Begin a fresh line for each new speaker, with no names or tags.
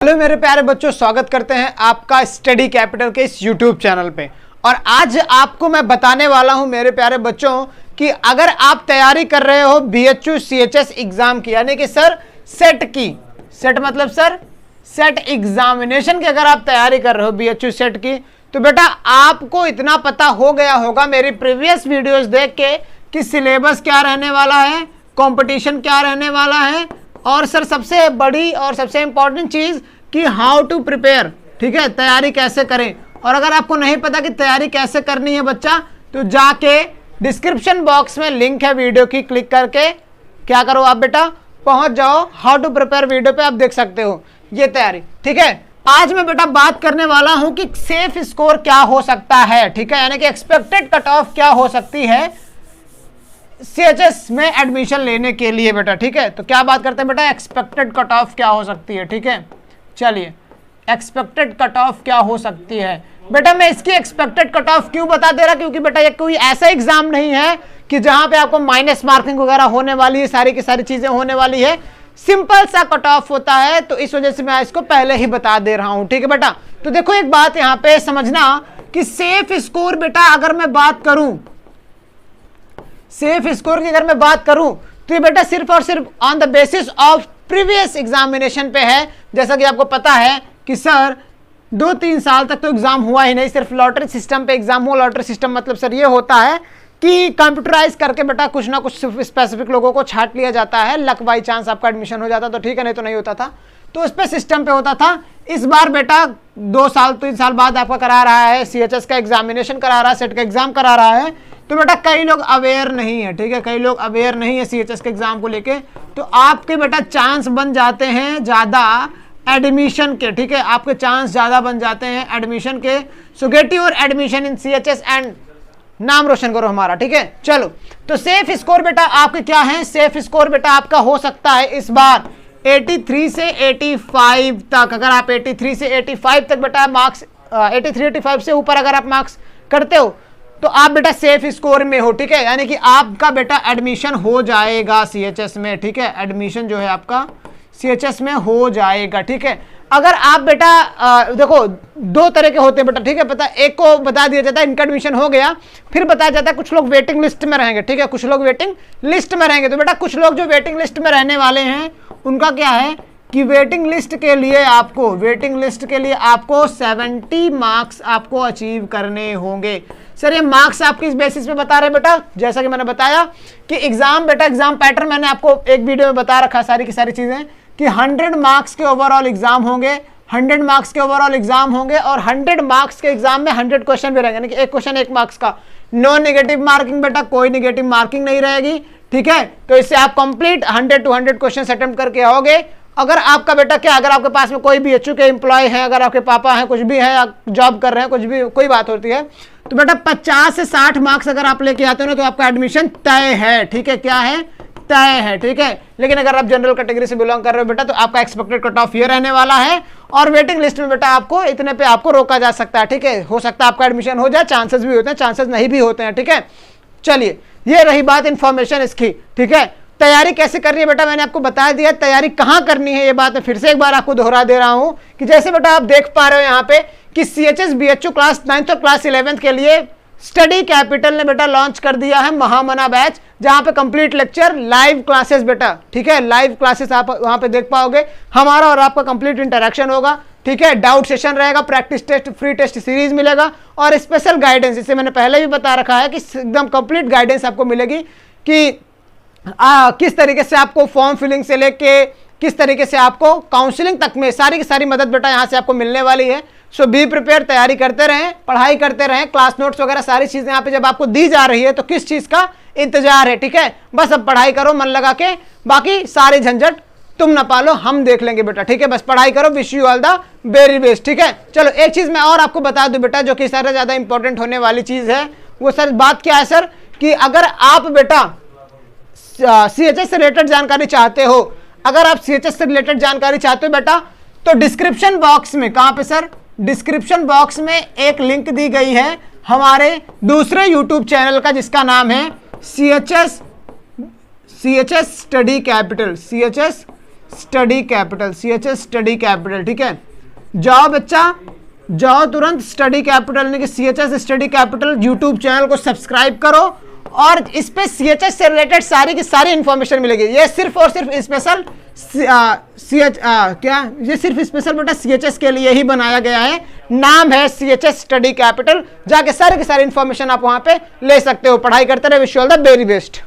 Hello मेरे प्यारे बच्चों, स्वागत करते हैं आपका स्टडी कैपिटल के इस यूट्यूब चैनल पे। और आज आपको मैं बताने वाला हूं मेरे प्यारे बच्चों कि अगर आप तैयारी कर रहे हो BHU CHS एग्जाम की, यानी कि सर सेट की, सेट मतलब सर सेट एग्जामिनेशन की अगर आप तैयारी कर रहे हो BHU सेट की, तो बेटा आपको इतना पता हो गया होगा मेरी प्रीवियस वीडियोस देख के कि सिलेबस क्या रहने वाला है, कंपटीशन क्या रहने वाला है, और सर सबसे बड़ी और सबसे इंपॉर्टेंट चीज कि हाउ टू प्रिपेयर। ठीक है, तैयारी कैसे करें। और अगर आपको नहीं पता कि तैयारी कैसे करनी है बच्चा, तो जाके डिस्क्रिप्शन बॉक्स में लिंक है वीडियो की, क्लिक करके क्या करो आप बेटा, पहुंच जाओ हाउ टू प्रिपेयर वीडियो पे, आप देख सकते हो ये तैयारी। ठीक है, आज मैं बेटा बात करने वाला हूं कि सेफ स्कोर क्या हो सकता है। ठीक है, यानी कि एक्सपेक्टेड कट ऑफ क्या हो सकती है CHS में एडमिशन लेने के लिए बेटा। ठीक है, तो क्या बात करते हैं बेटा, एक्सपेक्टेड कट ऑफ क्या हो सकती है। ठीक है, चलिए एक्सपेक्टेड कट ऑफ क्या हो सकती है बेटा। मैं इसकी एक्सपेक्टेड कट ऑफ क्यों बता दे रहा, क्योंकि बेटा ये कोई ऐसा एग्जाम नहीं है कि जहां पे आपको माइनस मार्किंग वगैरह होने वाली है, सारी की सारी चीजें होने वाली है। सिंपल सा कट ऑफ होता है, तो इस वजह से मैं इसको पहले ही बता दे रहा हूं। ठीक है बेटा, तो देखो एक बात यहां पे समझना कि सेफ स्कोर बेटा अगर मैं बात करूं, सेफ स्कोर की अगर मैं बात करूं, तो ये बेटा सिर्फ और सिर्फ on the basis of previous examination पे है। जैसा कि आपको पता है कि सर 2-3 साल तक तो एग्जाम हुआ ही नहीं, सिर्फ लॉटरी सिस्टम पे एग्जाम हुआ। लॉटरी सिस्टम मतलब सर ये होता है कि कंप्यूटराइज करके बेटा कुछ ना कुछ स्पेसिफिक लोगों को छांट लिया जाता है, लक बाई चांस आपका एडमिशन हो जाता तो ठीक है, नहीं तो नहीं होता था, तो उस पर सिस्टम पे होता था। इस बार बेटा 2-3 साल बाद आपका करा रहा है, CHS का एग्जामिनेशन करा रहा है, सेट का एग्जाम करा रहा है, तो बेटा कई लोग अवेयर नहीं है। ठीक है, कई लोग अवेयर नहीं है CHS के एग्जाम को लेके, तो आपके बेटा चांस बन जाते हैं ज्यादा एडमिशन के। ठीक है, आपके चांस ज्यादा बन जाते हैं एडमिशन के। सो get your admission in CHS and नाम रोशन करो हमारा। ठीक है, चलो तो सेफ स्कोर बेटा आपके क्या है, सेफ स्कोर बेटा आपका हो सकता है इस बार 83 से 85 तक। अगर आप 83 से 85 तक बेटा मार्क्स 83-85 से ऊपर अगर आप मार्क्स करते हो तो आप बेटा सेफ स्कोर में हो। ठीक है, यानी कि आपका बेटा एडमिशन हो जाएगा CHS में। ठीक है, एडमिशन जो है आपका CHS में हो जाएगा। ठीक है, अगर आप बेटा देखो 2 तरह के होते हैं बेटा। ठीक है, पता एक को बता दिया जाता है इनका एडमिशन हो गया, फिर बताया जाता है कुछ लोग वेटिंग लिस्ट में रहेंगे। ठीक है, कुछ लोग वेटिंग लिस्ट में रहेंगे। तो बेटा कुछ लोग जो वेटिंग लिस्ट में रहने वाले हैं उनका क्या है कि वेटिंग लिस्ट के लिए आपको 70 मार्क्स आपको अचीव करने होंगे। सर ये मार्क्स आप किस बेसिस पे बता रहे हैं बेटा, जैसा कि मैंने बताया कि एग्जाम पैटर्न मैंने आपको एक वीडियो में बता रखा, सारी की सारी चीजें कि 100 मार्क्स के ओवरऑल एग्जाम होंगे, 100 मार्क्स के ओवरऑल एग्जाम होंगे, और 100 मार्क्स के एग्जाम में 100 क्वेश्चन भी रहेंगे, यानी कि एक क्वेश्चन 1 मार्क्स का। नो नेगेटिव मार्किंग बेटा, कोई नेगेटिव मार्किंग नहीं रहेगी। ठीक है, तो इससे आप कंप्लीट 100 to 100 क्वेश्चन अटेम्प्ट करके आओगे। अगर आपका बेटा क्या, अगर आपके पास में कोई भी BHU के एम्प्लॉय है, अगर आपके पापा हैं, कुछ भी है, आप जॉब कर रहे हैं, कुछ भी कोई बात होती है, तो बेटा 50 से 60 मार्क्स अगर आप लेके आते हो ना तो आपका एडमिशन तय है। ठीक है, क्या है, तय है। ठीक है, लेकिन अगर आप जनरल कैटेगरी से बिलोंग कर रहे हो बेटा तो आपका एक्सपेक्टेड कट ऑफ ये रहने वाला है, और वेटिंग लिस्ट में बेटा आपको इतने पे आपको रोका जा सकता है। ठीक है, हो सकता है आपका एडमिशन हो जाए, चांसेस भी होते हैं, चांसेस नहीं भी होते हैं। ठीक है, चलिए ये रही बात इंफॉर्मेशन इसकी। ठीक है, तैयारी कैसे करनी है बेटा मैंने आपको बता दिया। तैयारी कहां करनी है ये बात मैं फिर से एक बार आपको दोहरा दे रहा हूं कि जैसे बेटा आप देख पा रहे हो यहां पे कि CHS BHU क्लास 9th और क्लास 11th के लिए स्टडी कैपिटल ने बेटा लॉन्च कर दिया है महामना बैच, जहां पे कंप्लीट लेक्चर, लाइव क्लासेस बेटा। ठीक है, लाइव क्लासेस आप वहां पे देख पाओगे, हमारा और आपका कंप्लीट इंटरेक्शन होगा। ठीक है, डाउट सेशन रहेगा, practice test, free test series मिलेगा, और स्पेशल गाइडेंस, इसे मैंने पहले भी बता रखा है कि एकदम कंप्लीट गाइडेंस आपको मिलेगी कि किस तरीके से आपको फॉर्म फिलिंग से लेके किस तरीके से आपको काउंसलिंग तक में सारी की सारी मदद बेटा यहां से आपको मिलने वाली है। सो बी प्रिपेयर, तैयारी करते रहें, पढ़ाई करते रहें, क्लास नोट्स वगैरह सारी चीजें यहाँ पे जब आपको दी जा रही है तो किस चीज का इंतजार है। ठीक है, बस अब पढ़ाई करो मन लगा के, बाकी सारे झंझट तुम ना पालो, हम देख लेंगे बेटा। ठीक है, बस पढ़ाई करो, wish you all the very best. ठीक है, चलो एक चीज मैं और आपको बता दूं बेटा जो कि सारा ज्यादा इंपॉर्टेंट होने वाली चीज है, वो सर बात क्या है सर कि अगर आप बेटा CHS से रिलेटेड जानकारी चाहते हो, अगर आप CHS से रिलेटेड जानकारी चाहते हो बेटा, तो डिस्क्रिप्शन बॉक्स में, कहां पे सर, डिस्क्रिप्शन बॉक्स में एक लिंक दी गई है हमारे दूसरे YouTube चैनल का जिसका नाम है CHS study capital, CHS study capital, CHS study capital, ठीक है। जाओ बच्चा, जाओ तुरंत स्टडी कैपिटल यानी कि CHS study capital YouTube channel को सब्सक्राइब करो और इस पे CHS से रिलेटेड सारी की सारी इंफॉर्मेशन मिलेगी। ये सिर्फ और सिर्फ स्पेशल ये सिर्फ स्पेशल बेटा CHS के लिए ही बनाया गया है। नाम है CHS स्टडी कैपिटल, जाके सारे की सारी इंफॉर्मेशन आप वहां पे ले सकते हो। पढ़ाई करते रहे, wish you all the very best.